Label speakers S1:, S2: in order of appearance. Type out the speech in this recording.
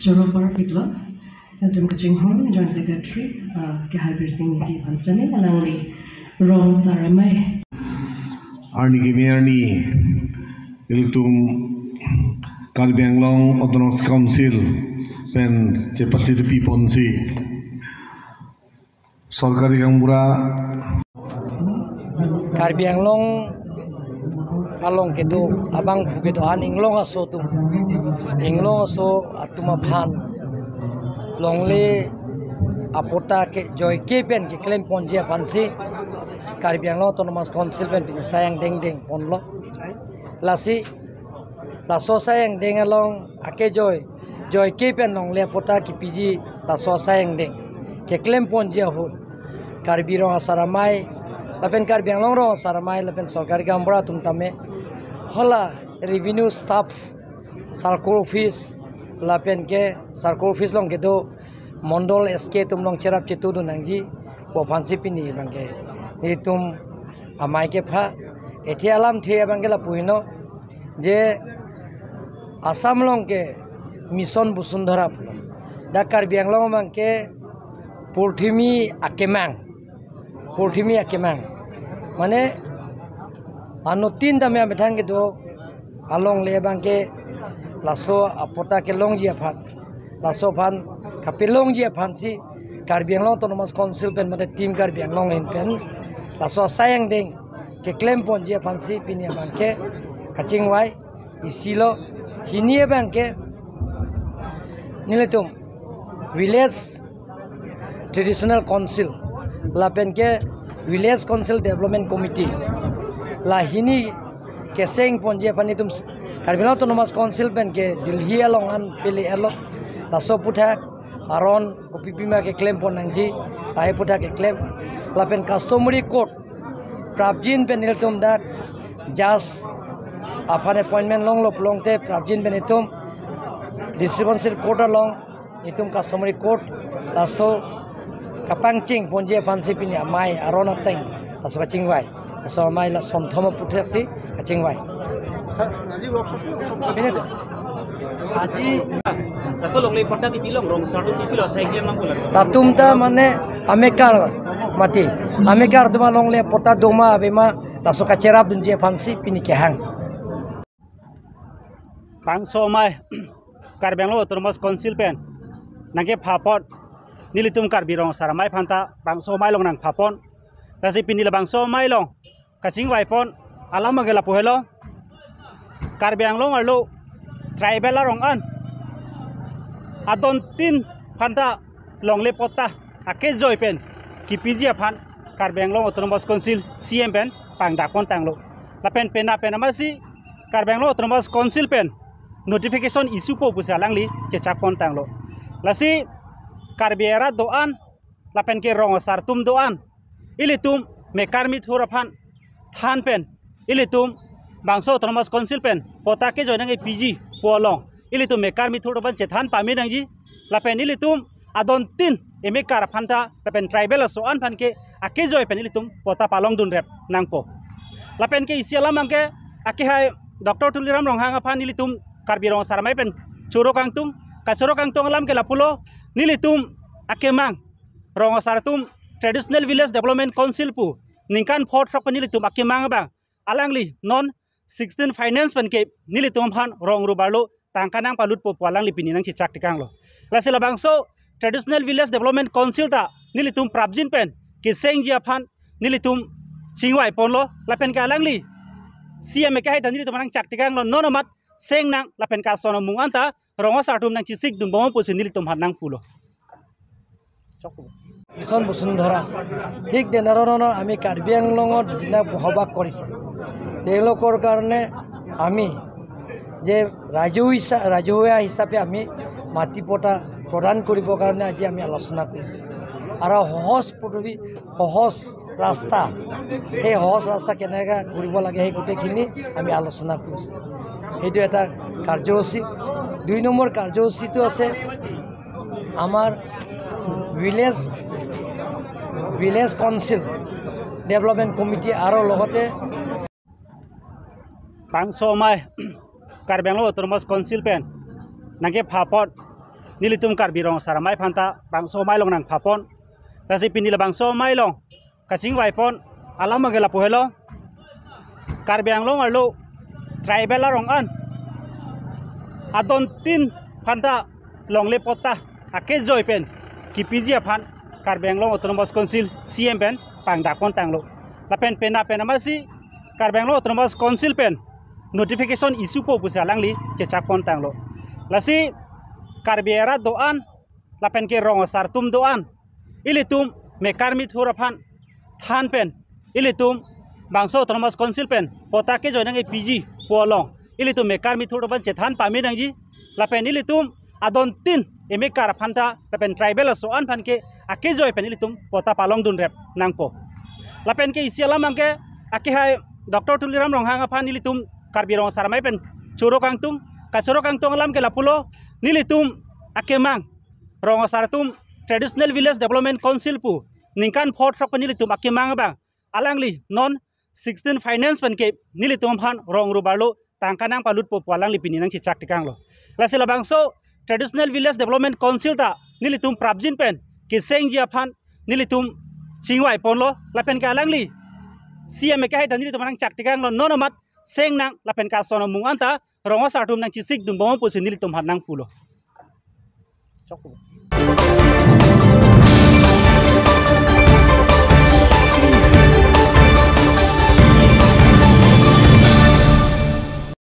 S1: Choropara Pitla, Tim Kachinghorn, Joint Secretary, Keharbir Singh Niti Panstani, Alangli, Ron Saramai.
S2: Arni Gimerni, Iltum Karbi Anglong Autonomous Council, Pen Cepati Piponsi, Sorkari Gambura
S3: Karbi Anglong along kedo abang kedo an inglong aso tu inglong aso atuma phan longle apota ke joy ke pen ke claim ponjia pansi Karbi Anglong Autonomous Council pen pin sayang deng deng ponlo lasi laso sayang deng along ake joy ke pen longle apota ki piji laso sayang deng ke claim ponjia ho Karbi rong asaramai lapen Karbi Anglong rong asaramai lapen sorkari gambura tum tame hola revenue staff circle office lapen ke circle office long ke do mondol sk tum long cherap chetu do nangji ko phansi pini bangke ni tum amai ke pha ethi alam the bangke la puino je asam long ke mission busundhara da Karbi Anglong bangke porthimi akemang mane anu tin dame betang gitu along lebang ke laso apota ke long jia phan laso phan kapilong jia phan si Karbi Anglong Autonomous Council pen mate team Karbi Anglong in pen laso sayang ding ke claim pon jia phan si pinia bangke kaching wai isilo hinie bangke niletum village traditional council lapen ke village council development committee lahini keseng ponje panitum Karbi Anglong Autonomous Council pen ke Delhi along an pili elo laso putha aron kopipima ke claim pon nangji ai putha ke claim lapen customary court prabjin pen iltum dat jas afan appointment long te prabjin pen itum distribution court along itum customary court laso kapangching ponje pansi pini amai aron ateng laso kaching wai so mai la somthoma puthasi kaching wai
S4: aji workshop
S3: aji
S4: raso longle pata ki pilong rong sardu ki pilo cycle nam bola
S3: tatumta mane amekar duma longle pota doma abema laso kacherap dunje pansi pini kehang
S4: pangso mai Karbi Anglong Autonomous Council pen nage phapot nilitum Karbi rong saramai phanta pangso mai long nang phapon rasi pini la bangso mai long kaching wai pon alama gela pohelo Karbi Anglong arlo tribal rong an adon tin phanta longle pota ake joy pen kipiji phan Karbi Anglong Autonomous Council CM pen pangda kon tanglo la pen pena amasi Karbi Anglong Autonomous Council pen notification issue po pusalangli chechak kon tanglo lasi Karbi era doan la pen ke rong sartum doan ilitum mekarmi thura phan than pen ilitum bangso Autonomous Council pen pota ke joy nangai PG polong ilitum mekarmi thura pan chethan pami nangji la pen ilitum adon tin emekar phanta la pen tribal so an phan ke ake joy pen ilitum pota palong dun rep nangpo la pen ke isiala mangke ake hai Dr. Tuliram ronghanga phan ilitum Karbi rong saramai pen churo kangtung alam ke lapulo nilitum ake mang rong saratum traditional village development council pu ningkan fort frak nilitum ake mang bang alangli non 16 finance pen ke nilitum phan rong rubarlo tangkanang palut po alangli pininang chichak tikanglo lasila bangso traditional village development council ta nilitum prabjin pen ke sengjia phan nilitum singwai ponlo lapen ka alangli CM ke hai ta nilitum nang chak tikanglo nonomat seng nang lapen ka sono munganta rongo sartum nang chisik dum bom pusin nilitum han nang pulo
S3: mission busundhara ঠিক তেনেধৰণৰ আমি Karbi Anglongত যিনা বসবাস কৰিছে তেওঁলোকৰ কাৰণে আমি যে ৰাজহুৱা হিচাপে আমি মাটি পটা প্ৰদান কৰিবৰ কাৰণে আজি আমি আলোচনা কৰিছোঁ আৰু সহজ ৰাস্তা সেই সহজ ৰাস্তা কেনেকৈ কৰিব লাগে সেই গোটেইখিনি আমি আলোচনা কৰিছোঁ সেইটো এটা কাৰ্যসূচী 2 নম্বৰ কাৰ্যসূচীটো আছে আমাৰ village council development committee aro logote
S4: pangso mai Karbi Anglong Autonomous Council pen nage phapot nilitum karbirong saramai phanta bangso mai long nang phapon lasi pinila bangso mai long kaching waipon alam magela pohelo Karbi Anglong arlo tribal arong an adon tin phanta long le pota ake joy pen kipiji aphan Karbi Anglong Autonomous Council CM pen pangdakon tanglo la pen pena amasi Karbi Anglong Autonomous Council pen notification issue po pusa langli chechakon tanglo lasi Karbi era doan la pen ke rong sartum doan ilitum me karmit huraphan than pen ilitum bangso Autonomous Council pen pota ke joy nang PG polong ilitum me karmit huraphan chethan pami nangji la pen ilitum adon tin emekar phanta la pen tribal so an phan ke ake joy pen ilitum pota palong dun rep nangpo la pen ke isiala mangke ake hai Dr. Tuliram Ronghang aphan ilitum Karbi rong saramai pen churo kangtung ka churo kangtung alam ke lapulo nilitum ake mang rong saratum traditional village development council pu ningkan port frak nilitum ake mang bang alangli non 16 finance pen ke nilitum phan rong rubarlo tangkanang palut po alangli pininang chichak tikanglo lasila bangso traditional village development council ta nilitum prabjin pen ke sengji aphan nilitum chingwai ponlo lapen ka alangli CM ke hai nilitum nang chak tikanglo nonomat seng nang lapen ka sono mung anta rongo sartum nang chisik dum bomo pusin nilitum han nang pulo chok